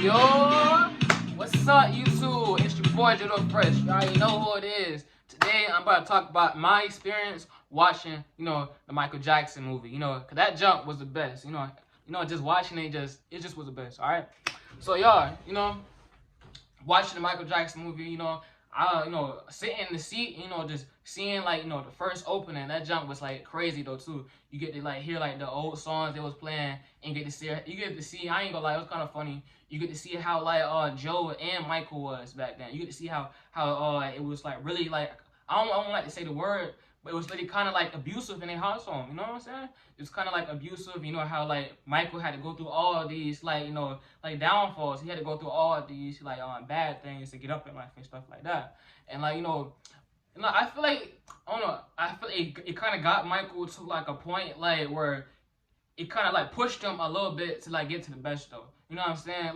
Yo, what's up, YouTube? It's your boy Jado Fresh. You already know who it is. Today, I'm about to talk about my experience watching, the Michael Jackson movie. Cause that jump was the best. Just watching it just was the best. All right. So y'all, watching the Michael Jackson movie, sitting in the seat, just seeing the first opening. That jump was like crazy though too. You get to hear the old songs they was playing, and you get to see. I ain't gonna lie, it was kind of funny. You get to see how Joe and Michael was back then. You get to see how it was really I don't like to say the word, but it was really kind of abusive in their household. You know what I'm saying? It was kind of abusive. You know how Michael had to go through all these downfalls. He had to go through all these bad things to get up in life and stuff like that. And I feel like I don't know. I feel like it kind of got Michael to a point where it kind of pushed him a little bit to get to the best though. You know what I'm saying?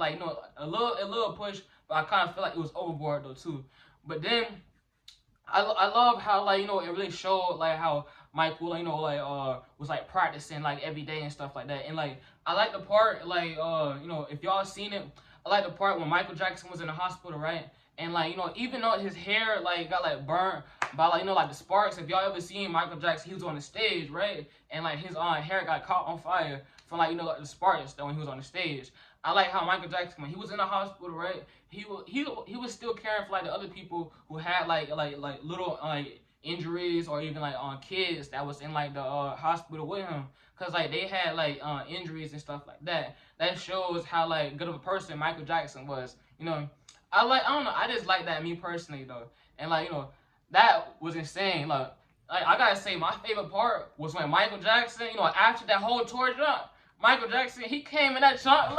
A little push, but I kind of feel like it was overboard though too. But then I love how it really showed how Michael was practicing every day and stuff like that. And I like the part if y'all seen it, I like the part when Michael Jackson was in the hospital, right? And even though his hair got burnt by the sparks, if y'all ever seen Michael Jackson, he was on the stage, right? And his hair got caught on fire from the sparks that when he was on the stage. I like how Michael Jackson, when he was in the hospital, right, he was still caring for the other people who had little injuries, or even kids that was in the hospital with him, cause they had injuries and stuff like that. That shows how good of a person Michael Jackson was. I don't know, I just like that, me personally though. And that was insane. I gotta say, my favorite part was when Michael Jackson, after that whole tour jump, Michael Jackson, he came in that jump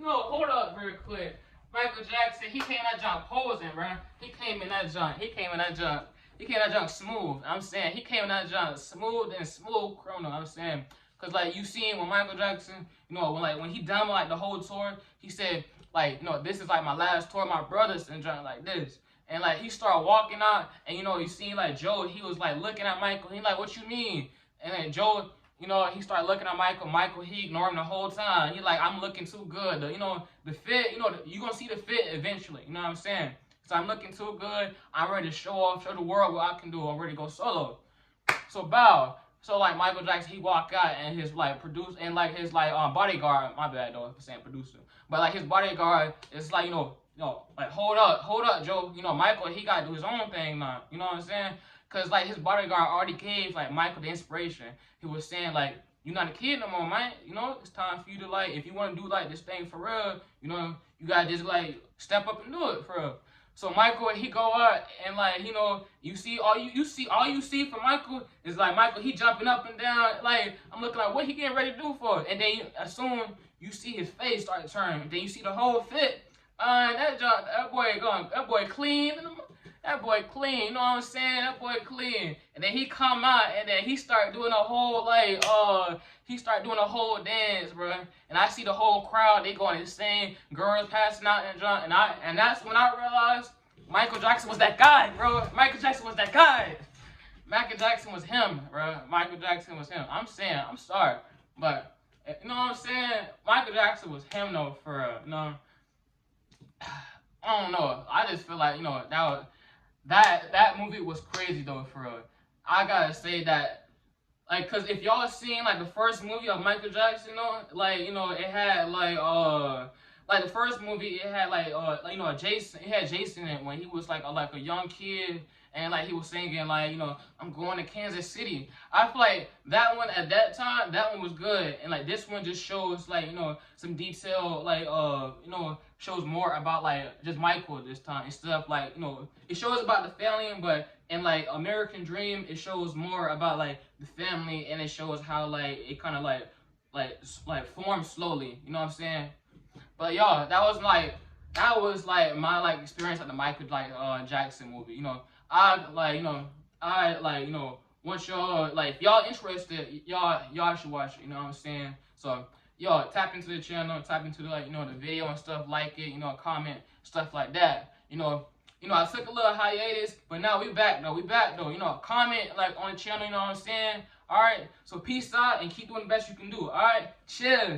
hold up real quick. Michael Jackson, he came in that jump posing, bro. He came in that jump smooth. I'm saying, he came in that jump smooth and smooth criminal. I'm saying, cause you seen when Michael Jackson, when he done the whole tour, he said this is my last tour, my brothers and jump like this. And he started walking out, and you seen Joe, he was looking at Michael. He what you mean? And then Joe, he started looking at Michael. Michael, he ignored him the whole time. He I'm looking too good. The fit, you gonna see the fit eventually. You know what I'm saying? So I'm looking too good. I'm ready to show off, show the world what I can do. I'm ready to go solo. So bow. So Michael Jackson, he walked out, and his producer and his bodyguard. My bad though for saying producer, but his bodyguard is hold up, Joe. Michael, he gotta do his own thing now. You know what I'm saying? Cause his bodyguard already gave Michael the inspiration. He was saying you're not a kid no more, man. It's time for you to if you want to do this thing for real, you gotta just step up and do it for real. So Michael, he go out, and you see all you see from Michael is Michael, he jumping up and down. I'm looking what he getting ready to do for it. And then as soon you see his face start to turn, and then you see the whole fit. That boy clean. That boy clean, you know what I'm saying? That boy clean. And then he come out, and then he start doing a whole dance, bro. And I see the whole crowd, they going insane, girls passing out and drunk, and that's when I realized Michael Jackson was that guy, bro. Michael Jackson was that guy. Michael Jackson was him, bro. Michael Jackson was him. I'm saying, I'm sorry, but you know what I'm saying? Michael Jackson was him though, for real. I don't know. I just feel that movie was crazy though, for real. I gotta say that, cause if y'all seen the first movie of Michael Jackson, it had the first movie, it had Jason. It had Jason in it when he was a young kid, and he was singing I'm going to Kansas City. I feel that one at that time, that one was good, and this one just shows some detail, shows more about just Michael this time instead of it shows about the family, but in American Dream, it shows more about the family, and it shows how it kind of formed slowly. You know what I'm saying? But y'all, that was my experience at the Michael Jackson movie. Once y'all if y'all interested, y'all should watch it. You know what I'm saying? So y'all tap into the channel, tap into the the video and stuff, it, comment, stuff like that. I took a little hiatus, but now we back though. Comment on the channel, you know what I'm saying? Alright, so peace out and keep doing the best you can do. Alright, chill.